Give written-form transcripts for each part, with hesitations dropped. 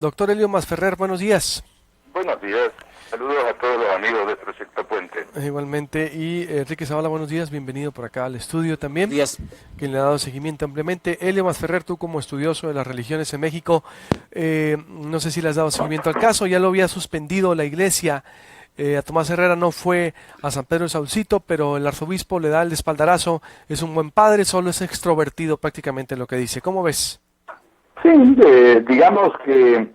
Doctor Elio Masferrer, buenos días. Buenos días, saludos a todos los amigos de Proyecto Puente. Igualmente, y Enrique Zavala, buenos días, bienvenido por acá al estudio también, Días. quien le ha dado seguimiento ampliamente. Elio Masferrer, tú como estudioso de las religiones en México, no sé si le has dado seguimiento al caso, ya lo había suspendido la iglesia, a Tomás Herrera no fue a San Pedro de Saucito, pero el arzobispo le da el espaldarazo, es un buen padre, solo es extrovertido prácticamente en lo que dice. ¿Cómo ves? Sí, digamos que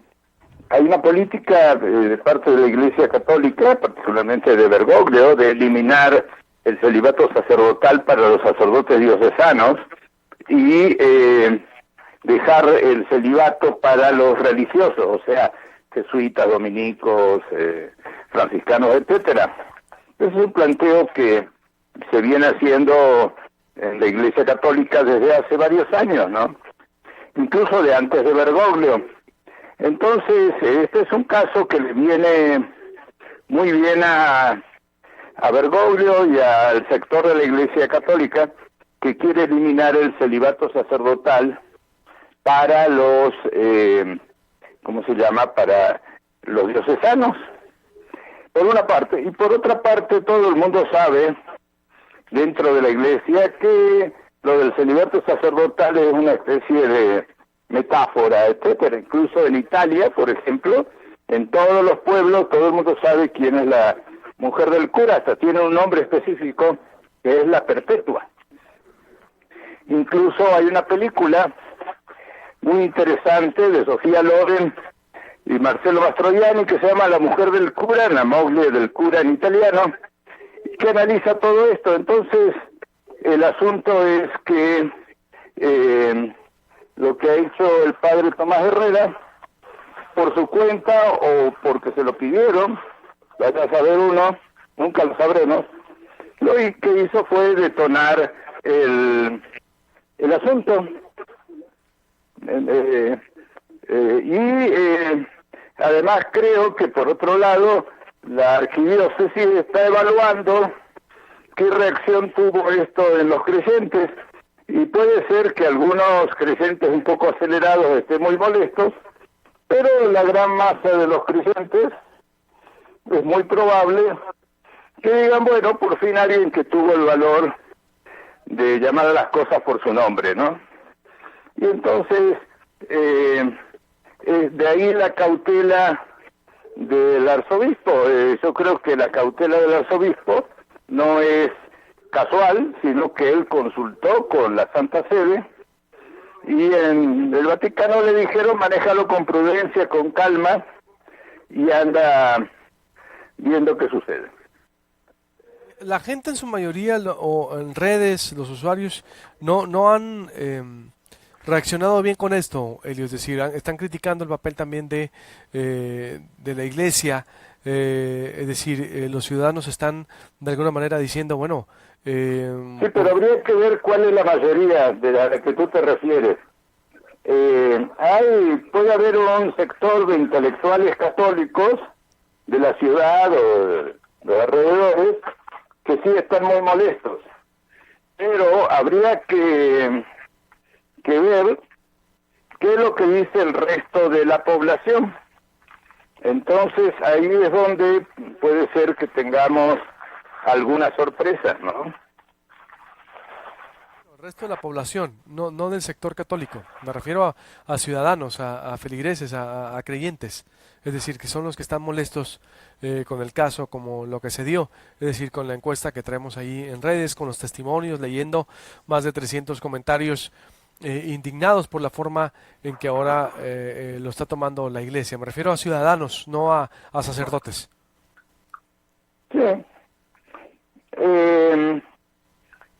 hay una política de parte de la Iglesia Católica, particularmente de Bergoglio, de eliminar el celibato sacerdotal para los sacerdotes diocesanos y dejar el celibato para los religiosos, o sea, jesuitas, dominicos, franciscanos, etcétera. Ese es un planteo que se viene haciendo en la Iglesia Católica desde hace varios años, ¿no? Incluso de antes de Bergoglio. Entonces, este es un caso que le viene muy bien a Bergoglio y al sector de la Iglesia Católica que quiere eliminar el celibato sacerdotal para los, ¿cómo se llama?, para los diocesanos, por una parte. Y por otra parte, todo el mundo sabe, dentro de la Iglesia, que lo del celibato sacerdotal es una especie de metáfora, etcétera. Incluso en Italia, por ejemplo, en todos los pueblos, todo el mundo sabe quién es la mujer del cura, hasta tiene un nombre específico, que es la perpetua. Incluso hay una película muy interesante de Sofía Loren y Marcello Mastroianni que se llama La mujer del cura, la moglie del cura en italiano, que analiza todo esto. Entonces, el asunto es que lo que ha hecho el padre Tomás Herrera, por su cuenta o porque se lo pidieron, vaya a saber uno, nunca lo sabremos, lo que hizo fue detonar el asunto. Además creo que por otro lado la arquidiócesis está evaluando qué reacción tuvo esto en los creyentes, y puede ser que algunos creyentes un poco acelerados estén muy molestos, pero la gran masa de los creyentes es muy probable que digan, bueno, por fin alguien que tuvo el valor de llamar a las cosas por su nombre, ¿no? Y entonces, de ahí la cautela del arzobispo. Yo creo que la cautela del arzobispo no es casual, sino que él consultó con la Santa Sede y en el Vaticano le dijeron manéjalo con prudencia, con calma y anda viendo qué sucede. La gente en su mayoría o en redes, los usuarios, no han reaccionado bien con esto, Elio, es decir, están criticando el papel también de la iglesia, es decir, los ciudadanos están de alguna manera diciendo, bueno... sí, pero habría que ver cuál es la mayoría de la que tú te refieres. Puede haber un sector de intelectuales católicos de la ciudad o de los alrededores que sí están muy molestos, pero habría que ver qué es lo que dice el resto de la población. Entonces ahí es donde puede ser que tengamos algunas sorpresas, ¿no? El resto de la población, no del sector católico, me refiero a ciudadanos, a feligreses, a creyentes, es decir, que son los que están molestos con el caso, como lo que se dio, es decir, con la encuesta que traemos ahí en redes, con los testimonios, leyendo más de 300 comentarios indignados por la forma en que ahora lo está tomando la iglesia. Me refiero a ciudadanos, no a sacerdotes. Sí.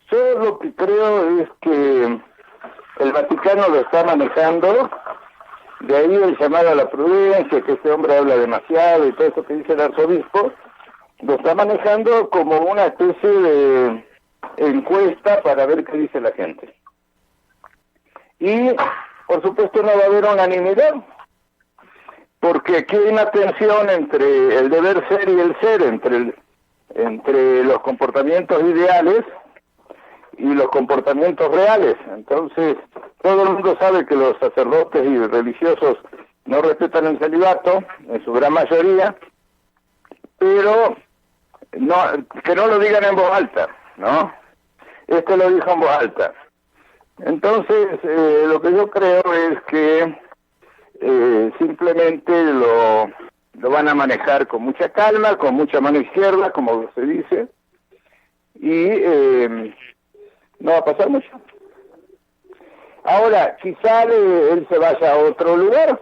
Yo lo que creo es que el Vaticano lo está manejando, de ahí el llamado a la prudencia, que este hombre habla demasiado y todo eso que dice el arzobispo, lo está manejando como una especie de encuesta para ver qué dice la gente. Y, por supuesto, no va a haber unanimidad, porque aquí hay una tensión entre el deber ser y el ser, entre los comportamientos ideales y los comportamientos reales. Entonces, todo el mundo sabe que los sacerdotes y religiosos no respetan el celibato, en su gran mayoría, pero no, que no lo digan en voz alta, ¿no? Este lo dijo en voz alta. Entonces, lo que yo creo es que simplemente lo van a manejar con mucha calma, con mucha mano izquierda, como se dice, y no va a pasar mucho. Ahora, quizá él se vaya a otro lugar,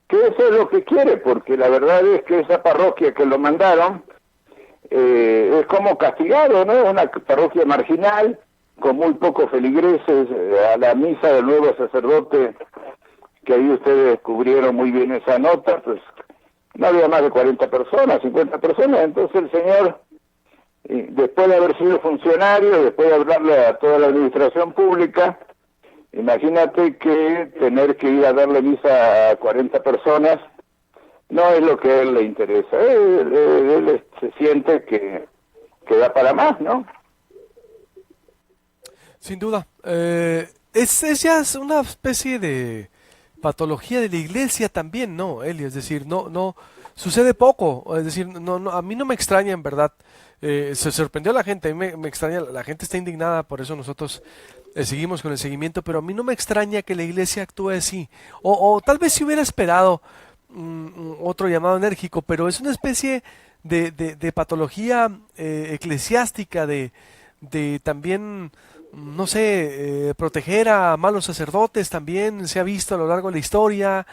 que eso es lo que quiere, porque la verdad es que esa parroquia que lo mandaron es como castigado, ¿no? Una parroquia marginal, con muy pocos feligreses, a la misa del nuevo sacerdote, que ahí ustedes descubrieron muy bien esa nota, pues no había más de 40 personas, 50 personas, entonces el señor, después de haber sido funcionario, después de hablarle a toda la administración pública, imagínate que tener que ir a darle misa a 40 personas no es lo que a él le interesa. Él se siente que da para más, ¿no? Sin duda. Es ya una especie de patología de la iglesia también, ¿no, Elio? Es decir, no sucede poco. Es decir, a mí no me extraña, en verdad. Se sorprendió la gente, a mí me extraña, la gente está indignada, por eso nosotros seguimos con el seguimiento, pero a mí no me extraña que la iglesia actúe así. O tal vez si hubiera esperado otro llamado enérgico, pero es una especie de patología eclesiástica, de también, no sé, proteger a malos sacerdotes también se ha visto a lo largo de la historia.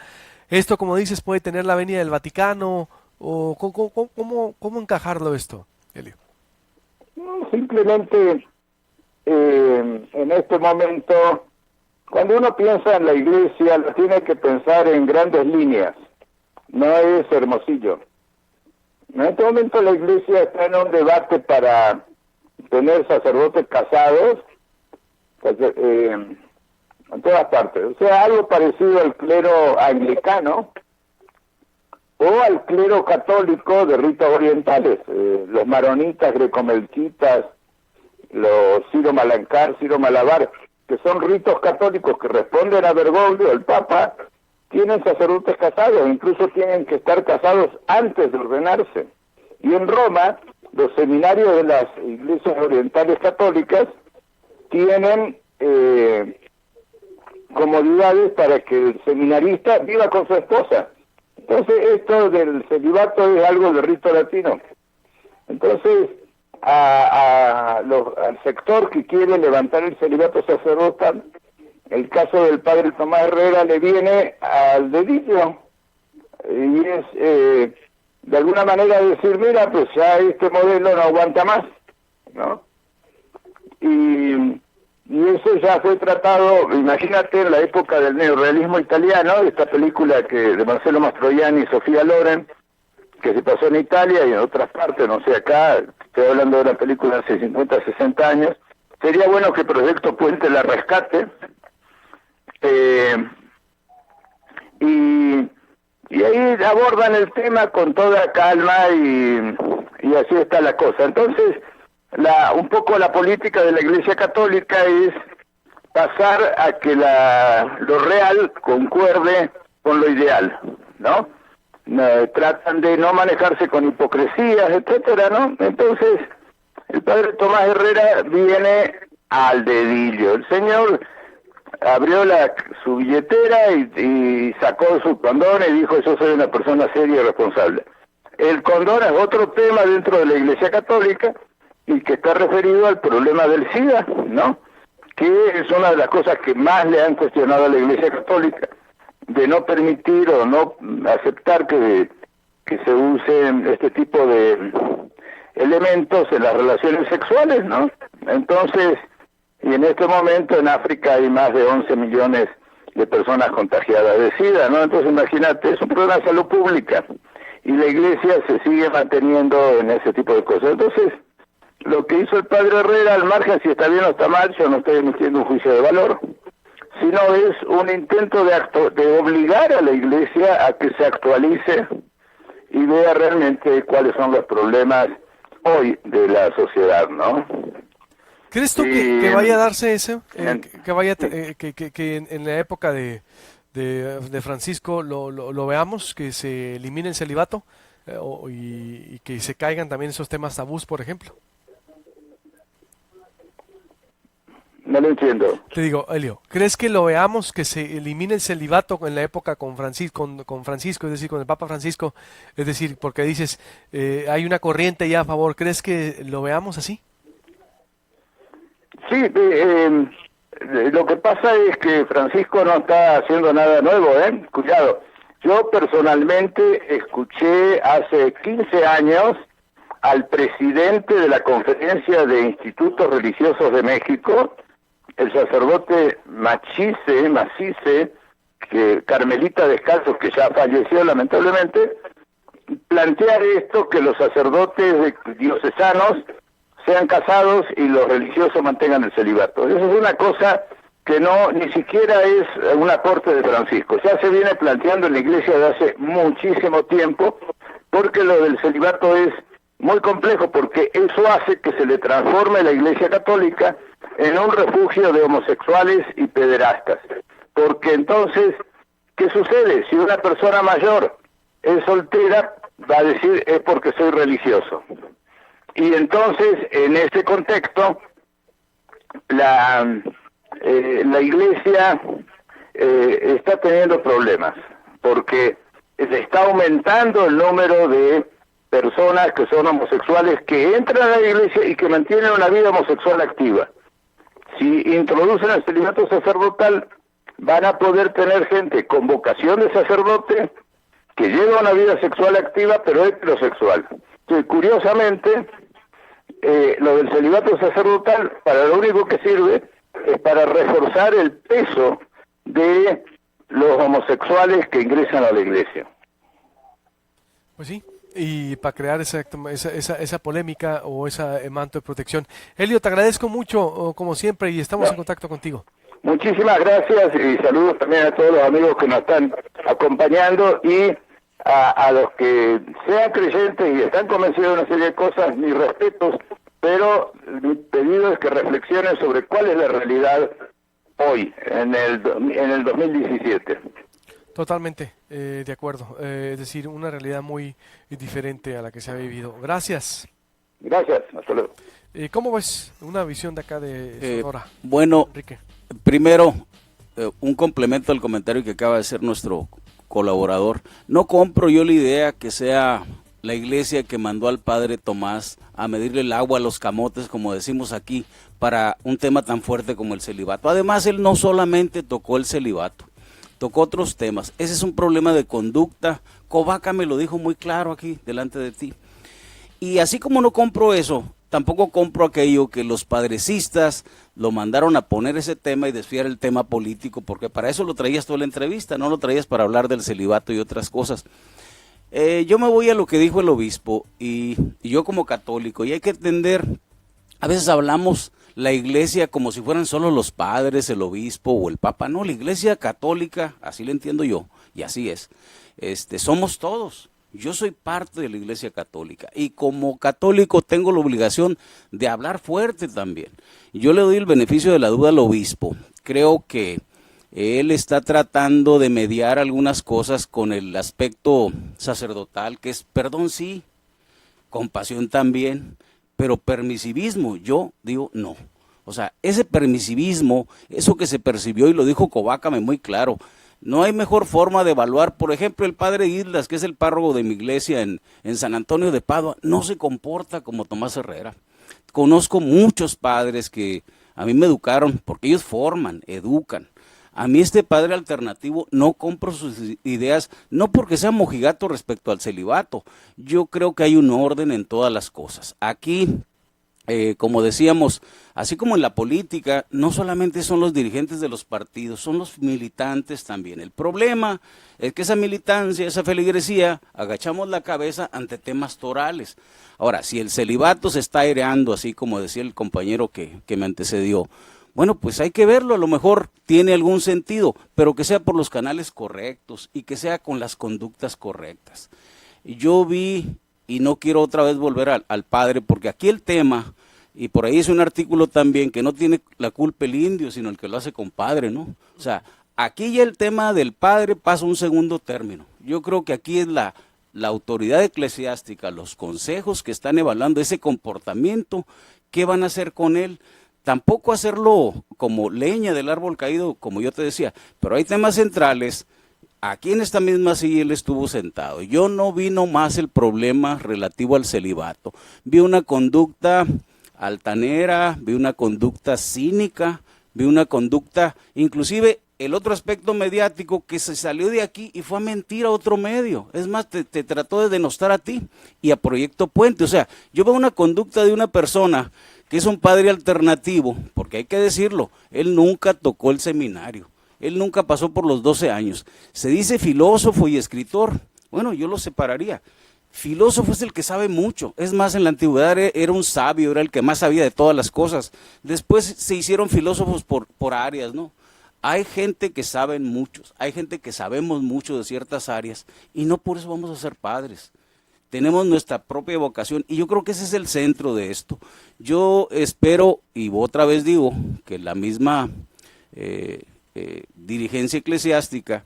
Esto, como dices, puede tener la venia del Vaticano, o ¿cómo encajarlo esto, Elio? No, simplemente en este momento, cuando uno piensa en la iglesia, lo tiene que pensar en grandes líneas, no es Hermosillo. En este momento la iglesia está en un debate para tener sacerdotes casados en todas partes, o sea, algo parecido al clero anglicano o al clero católico de ritos orientales, los maronitas, grecomelquitas, los Ciro Malankar, Ciro Malabar, que son ritos católicos que responden a Bergoglio, el Papa, tienen sacerdotes casados, incluso tienen que estar casados antes de ordenarse. Y en Roma, los seminarios de las iglesias orientales católicas tienen comodidades para que el seminarista viva con su esposa. Entonces, esto del celibato es algo de rito latino. Entonces, al sector que quiere levantar el celibato sacerdotal, el caso del padre Tomás Herrera le viene al dedillo, y es de alguna manera decir, mira, pues ya este modelo no aguanta más, ¿no? Y eso ya fue tratado, imagínate, en la época del neorrealismo italiano, esta película de Marcello Mastroianni y Sofía Loren, que se pasó en Italia y en otras partes, no sé, acá, estoy hablando de una película hace 50, 60 años, sería bueno que Proyecto Puente la rescate, y ahí abordan el tema con toda calma y así está la cosa. Entonces, un poco la política de la Iglesia Católica es pasar a que lo real concuerde con lo ideal, ¿no? Tratan de no manejarse con hipocresías, etcétera, ¿no? Entonces, el padre Tomás Herrera viene al dedillo. El señor abrió su billetera y sacó su condón y dijo, yo soy una persona seria y responsable. El condón es otro tema dentro de la Iglesia Católica y que está referido al problema del SIDA, ¿no? Que es una de las cosas que más le han cuestionado a la Iglesia Católica, de no permitir o no aceptar que se usen este tipo de elementos en las relaciones sexuales, ¿no? Entonces, y en este momento en África hay más de 11 millones de personas contagiadas de SIDA, ¿no? Entonces imagínate, es un problema de salud pública y la Iglesia se sigue manteniendo en ese tipo de cosas. Entonces, lo que hizo el padre Herrera, al margen si está bien o está mal, yo no estoy emitiendo un juicio de valor, sino es un intento de obligar a la Iglesia a que se actualice y vea realmente cuáles son los problemas hoy de la sociedad, ¿no? ¿Crees tú que vaya a darse eso? Que en la época de de Francisco lo veamos, que se elimine el celibato y que se caigan también esos temas tabús, por ejemplo. No lo entiendo. Te digo, Elio, ¿crees que lo veamos, que se elimine el celibato en la época con Francisco, es decir, con el Papa Francisco? Es decir, porque dices, hay una corriente ya a favor, ¿crees que lo veamos así? Sí, lo que pasa es que Francisco no está haciendo nada nuevo, ¿eh? Cuidado. Yo personalmente escuché hace 15 años al presidente de la Conferencia de Institutos Religiosos de México, el sacerdote Macice, carmelita descalzo, que ya falleció lamentablemente, plantear esto, que los sacerdotes diocesanos sean casados y los religiosos mantengan el celibato. Eso es una cosa que no ni siquiera es un aporte de Francisco. Ya se viene planteando en la Iglesia de hace muchísimo tiempo, porque lo del celibato es muy complejo, porque eso hace que se le transforme la Iglesia Católica en un refugio de homosexuales y pederastas. Porque entonces, ¿qué sucede? Si una persona mayor es soltera, va a decir es porque soy religioso. Y entonces, en ese contexto, la Iglesia está teniendo problemas, porque se está aumentando el número de personas que son homosexuales que entran a la Iglesia y que mantienen una vida homosexual activa. Si introducen el celibato sacerdotal, van a poder tener gente con vocación de sacerdote que lleva una vida sexual activa, pero heterosexual. Entonces, curiosamente, lo del celibato sacerdotal, para lo único que sirve es para reforzar el peso de los homosexuales que ingresan a la Iglesia. Pues sí, y para crear esa polémica o ese manto de protección. Elio, te agradezco mucho, como siempre, y estamos en contacto contigo. Muchísimas gracias y saludos también a todos los amigos que nos están acompañando y a los que sean creyentes y están convencidos de una serie de cosas, mis respetos, pero mi pedido es que reflexionen sobre cuál es la realidad hoy, en el 2017. Totalmente de acuerdo, es decir, una realidad muy diferente a la que se ha vivido. Gracias. Gracias, hasta luego. ¿Cómo ves una visión de acá de Sonora? Bueno, Enrique. Primero, un complemento al comentario que acaba de hacer nuestro colaborador. No compro yo la idea que sea la iglesia que mandó al padre Tomás a medirle el agua a los camotes, como decimos aquí, para un tema tan fuerte como el celibato. Además, él no solamente tocó el celibato, tocó otros temas. Ese es un problema de conducta. Covaca me lo dijo muy claro aquí, delante de ti. Y así como no compro eso, tampoco compro aquello que los padrecistas lo mandaron a poner ese tema y desviar el tema político, porque para eso lo traías toda la entrevista, no lo traías para hablar del celibato y otras cosas. Yo me voy a lo que dijo el obispo y yo como católico, y hay que entender, a veces hablamos la iglesia como si fueran solo los padres, el obispo o el papa. No, la iglesia católica, así la entiendo yo, y así es, somos todos. Yo soy parte de la Iglesia Católica y como católico tengo la obligación de hablar fuerte también. Yo le doy el beneficio de la duda al obispo. Creo que él está tratando de mediar algunas cosas con el aspecto sacerdotal, que es perdón sí, compasión también, pero permisivismo, yo digo no. O sea, ese permisivismo, eso que se percibió y lo dijo Covácame muy claro. No hay mejor forma de evaluar, por ejemplo, el padre Islas, que es el párroco de mi iglesia en San Antonio de Padua, no se comporta como Tomás Herrera. Conozco muchos padres que a mí me educaron, porque ellos forman, educan. A mí este padre alternativo no compro sus ideas, no porque sea mojigato respecto al celibato. Yo creo que hay un orden en todas las cosas. Aquí, como decíamos, así como en la política, no solamente son los dirigentes de los partidos, son los militantes también. El problema es que esa militancia, esa feligresía, agachamos la cabeza ante temas torales. Ahora, si el celibato se está aireando, así como decía el compañero que me antecedió, bueno, pues hay que verlo, a lo mejor tiene algún sentido, pero que sea por los canales correctos y que sea con las conductas correctas. Yo vi, y no quiero otra vez volver al padre, porque aquí el tema, y por ahí es un artículo también, que no tiene la culpa el indio, sino el que lo hace compadre, ¿no? O sea, aquí ya el tema del padre pasa a un segundo término. Yo creo que aquí es la autoridad eclesiástica, los consejos que están evaluando ese comportamiento, ¿qué van a hacer con él? Tampoco hacerlo como leña del árbol caído, como yo te decía, pero hay temas centrales. Aquí en esta misma silla él estuvo sentado. Yo no vi nomás el problema relativo al celibato. Vi una conducta altanera, vi una conducta cínica, vi una conducta, inclusive el otro aspecto mediático que se salió de aquí y fue a mentir a otro medio. Es más, te trató de denostar a ti y a Proyecto Puente. O sea, yo veo una conducta de una persona que es un padre alternativo, porque hay que decirlo, él nunca tocó el seminario. Él nunca pasó por los 12 años. Se dice filósofo y escritor. Bueno, yo lo separaría. Filósofo es el que sabe mucho. Es más, en la antigüedad era un sabio, era el que más sabía de todas las cosas. Después se hicieron filósofos por áreas, ¿no? Hay gente que saben muchos, hay gente que sabemos mucho de ciertas áreas y no por eso vamos a ser padres. Tenemos nuestra propia vocación y yo creo que ese es el centro de esto. Yo espero, y otra vez digo, que la misma dirigencia eclesiástica,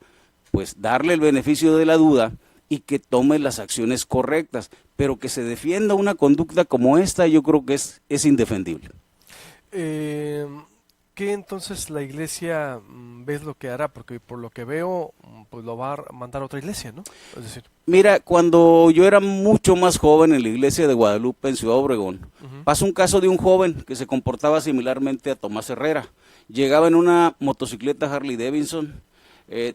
pues darle el beneficio de la duda y que tome las acciones correctas, pero que se defienda una conducta como esta, yo creo que es indefendible. ¿Qué entonces la iglesia ves lo que hará? Porque por lo que veo, pues lo va a mandar a otra iglesia, ¿no? Es decir, mira, cuando yo era mucho más joven en la iglesia de Guadalupe, en Ciudad Obregón, pasó un caso de un joven que se comportaba similarmente a Tomás Herrera. Llegaba en una motocicleta Harley Davidson,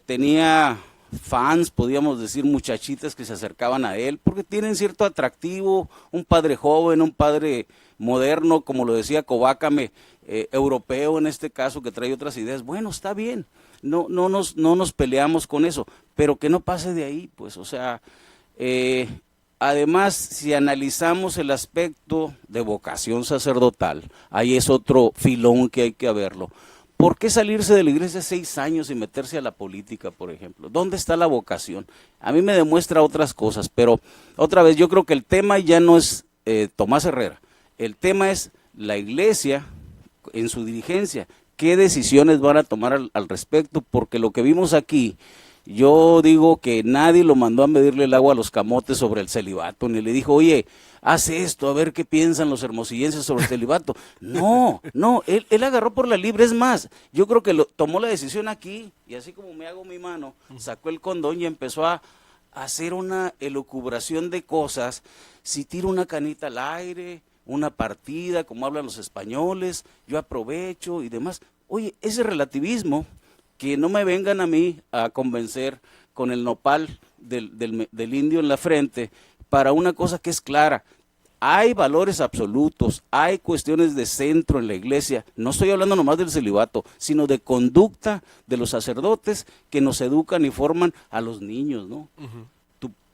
tenía fans, podríamos decir, muchachitas que se acercaban a él, porque tienen cierto atractivo, un padre joven, un padre moderno, como lo decía Cobácame, europeo en este caso, que trae otras ideas. Bueno, está bien, no nos peleamos con eso, pero que no pase de ahí, pues, o sea, además, si analizamos el aspecto de vocación sacerdotal, ahí es otro filón que hay que verlo. ¿Por qué salirse de la iglesia 6 años y meterse a la política, por ejemplo? ¿Dónde está la vocación? A mí me demuestra otras cosas, pero otra vez, yo creo que el tema ya no es Tomás Herrera, el tema es la iglesia en su dirigencia. ¿Qué decisiones van a tomar al respecto? Porque lo que vimos aquí, yo digo que nadie lo mandó a medirle el agua a los camotes sobre el celibato, ni le dijo, oye, haz esto, a ver qué piensan los hermosillenses sobre el celibato. No, él agarró por la libre. Es más, yo creo que tomó la decisión aquí, y así como me hago mi mano, sacó el condón y empezó a hacer una elucubración de cosas. Si tiro una canita al aire, una partida, como hablan los españoles, yo aprovecho y demás. Oye, ese relativismo, que no me vengan a mí a convencer con el nopal del indio en la frente para una cosa que es clara. Hay valores absolutos, hay cuestiones de centro en la iglesia. No estoy hablando nomás del celibato, sino de conducta de los sacerdotes que nos educan y forman a los niños, ¿no?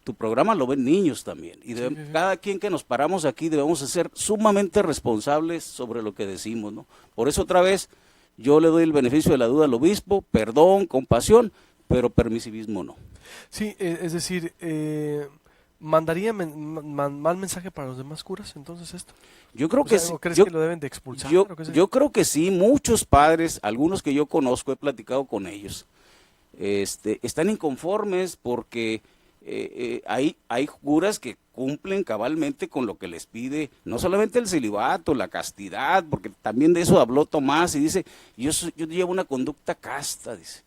Tu programa lo ven niños también. Y cada quien que nos paramos aquí debemos ser sumamente responsables sobre lo que decimos, ¿no? Por eso otra vez, yo le doy el beneficio de la duda al obispo, perdón, compasión, pero permisivismo no. sí, es decir, ¿mandaría mal mensaje para los demás curas entonces esto? Yo creo que sí. ¿Crees que lo deben de expulsar? Yo creo que sí, muchos padres, algunos que yo conozco, he platicado con ellos, están inconformes porque hay curas que cumplen cabalmente con lo que les pide, no solamente el celibato, la castidad, porque también de eso habló Tomás y dice, yo llevo una conducta casta, dice,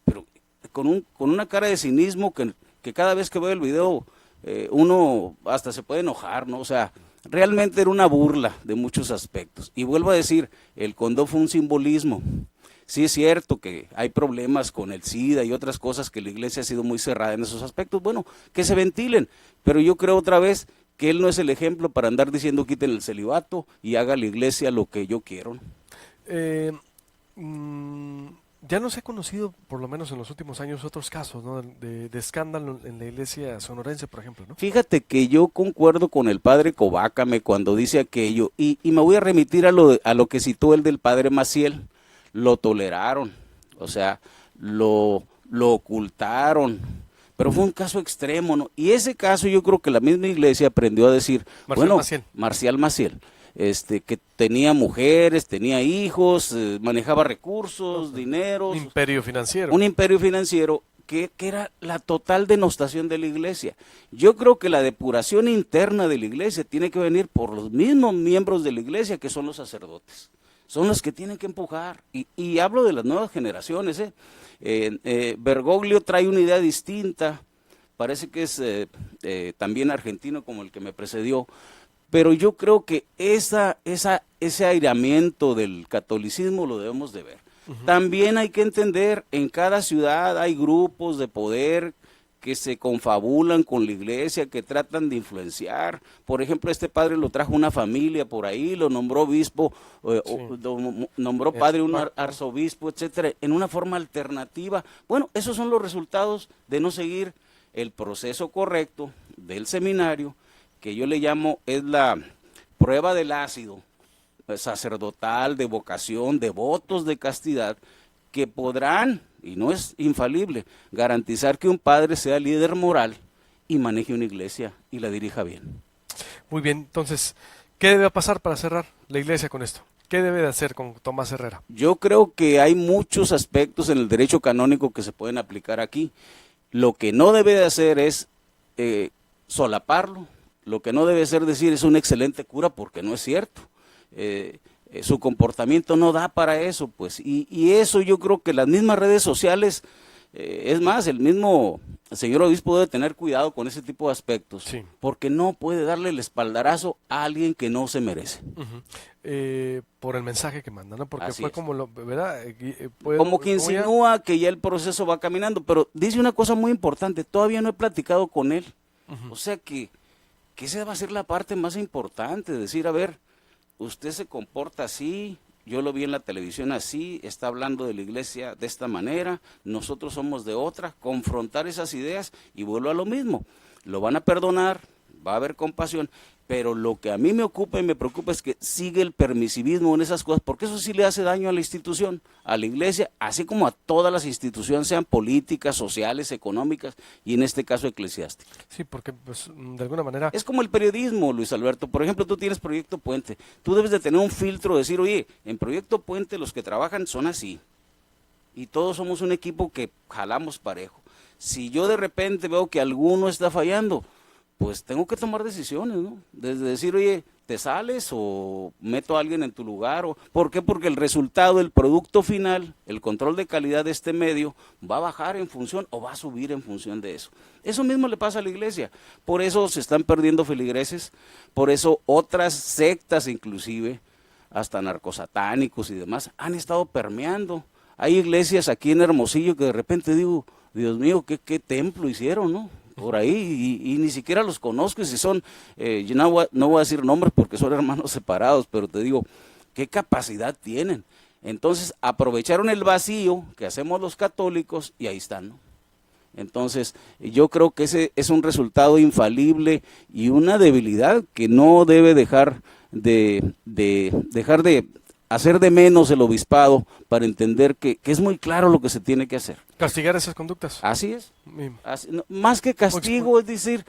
pero con una cara de cinismo que cada vez que veo el video uno hasta se puede enojar, ¿no? O sea, realmente era una burla de muchos aspectos. Y vuelvo a decir, el condón fue un simbolismo. Sí es cierto que hay problemas con el SIDA y otras cosas que la iglesia ha sido muy cerrada en esos aspectos. Bueno, que se ventilen, pero yo creo otra vez que él no es el ejemplo para andar diciendo quiten el celibato y haga la iglesia lo que yo quiero. Ya nos he conocido, por lo menos en los últimos años, otros casos, ¿no? de escándalo en la iglesia sonorense, por ejemplo, ¿no? Fíjate que yo concuerdo con el padre Cobácame cuando dice aquello, y me voy a remitir a lo que citó el del padre Maciel. Lo toleraron, o sea, lo ocultaron, pero fue un caso extremo, ¿no? Y ese caso yo creo que la misma iglesia aprendió a decir, Marcial Maciel. Marcial Maciel, que tenía mujeres, tenía hijos, manejaba recursos, dineros. Un imperio financiero que era la total denostación de la iglesia. Yo creo que la depuración interna de la iglesia tiene que venir por los mismos miembros de la iglesia, que son los sacerdotes. Son los que tienen que empujar. Y hablo de las nuevas generaciones. Bergoglio trae una idea distinta, parece que es también argentino como el que me precedió, pero yo creo que ese aireamiento del catolicismo lo debemos de ver. También hay que entender, en cada ciudad hay grupos de poder que se confabulan con la iglesia, que tratan de influenciar. Por ejemplo, este padre lo trajo una familia por ahí, lo nombró obispo, nombró padre un arzobispo, etcétera, en una forma alternativa. Bueno, esos son los resultados de no seguir el proceso correcto del seminario, que yo le llamo es la prueba del ácido sacerdotal, de vocación, de votos de castidad, que podrán, y no es infalible, garantizar que un padre sea líder moral y maneje una iglesia y la dirija bien. Muy bien, entonces, ¿qué debe pasar para cerrar la iglesia con esto? ¿Qué debe de hacer con Tomás Herrera? Yo creo que hay muchos aspectos en el derecho canónico que se pueden aplicar aquí. Lo que no debe de hacer es solaparlo. Lo que no debe ser decir es un excelente cura, porque no es cierto. Su comportamiento no da para eso, pues, y eso yo creo que las mismas redes sociales, es más, el mismo señor obispo debe tener cuidado con ese tipo de aspectos, sí, porque no puede darle el espaldarazo a alguien que no se merece. Por el mensaje que manda, ¿no? Porque Así fue es. como ¿verdad? Como que insinúa que ya el proceso va caminando, pero dice una cosa muy importante: todavía no he platicado con él. O sea que esa va a ser la parte más importante, decir, a ver, usted se comporta así, yo lo vi en la televisión así, está hablando de la iglesia de esta manera, nosotros somos de otra, confrontar esas ideas y vuelvo a lo mismo. Lo van a perdonar, va a haber compasión, pero lo que a mí me ocupa y me preocupa es que sigue el permisivismo en esas cosas, porque eso sí le hace daño a la institución, a la iglesia, así como a todas las instituciones, sean políticas, sociales, económicas y en este caso eclesiásticas. Sí, porque pues, de alguna manera... Es como el periodismo, Luis Alberto. Por ejemplo, tú tienes Proyecto Puente. Tú debes de tener un filtro, decir, oye, en Proyecto Puente los que trabajan son así. Y todos somos un equipo que jalamos parejo. Si yo de repente veo que alguno está fallando, pues tengo que tomar decisiones, ¿no? Desde decir, oye, ¿te sales o meto a alguien en tu lugar? ¿Por qué? Porque el resultado, el producto final, el control de calidad de este medio va a bajar en función o va a subir en función de eso. Eso mismo le pasa a la iglesia. Por eso se están perdiendo feligreses, por eso otras sectas inclusive, hasta narcosatánicos y demás, han estado permeando. Hay iglesias aquí en Hermosillo que de repente digo, Dios mío, ¿qué templo hicieron, no? Por ahí, y ni siquiera los conozco, y si son, yo no voy a decir nombres porque son hermanos separados, pero te digo, ¿qué capacidad tienen? Entonces aprovecharon el vacío que hacemos los católicos y ahí están, ¿no? Entonces yo creo que ese es un resultado infalible y una debilidad que no debe dejar de hacer de menos el obispado para entender que es muy claro lo que se tiene que hacer. Castigar esas conductas. Así es. Más que castigo, es decir,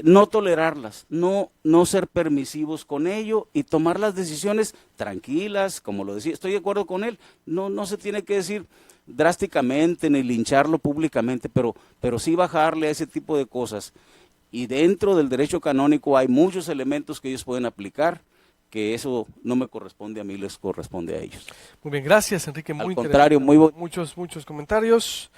no tolerarlas, no ser permisivos con ello y tomar las decisiones tranquilas, como lo decía, estoy de acuerdo con él, no se tiene que decir drásticamente ni lincharlo públicamente, pero sí bajarle a ese tipo de cosas. Y dentro del derecho canónico hay muchos elementos que ellos pueden aplicar, que eso no me corresponde a mí, les corresponde a ellos. Muy bien, gracias Enrique. Al contrario, muy muchos comentarios.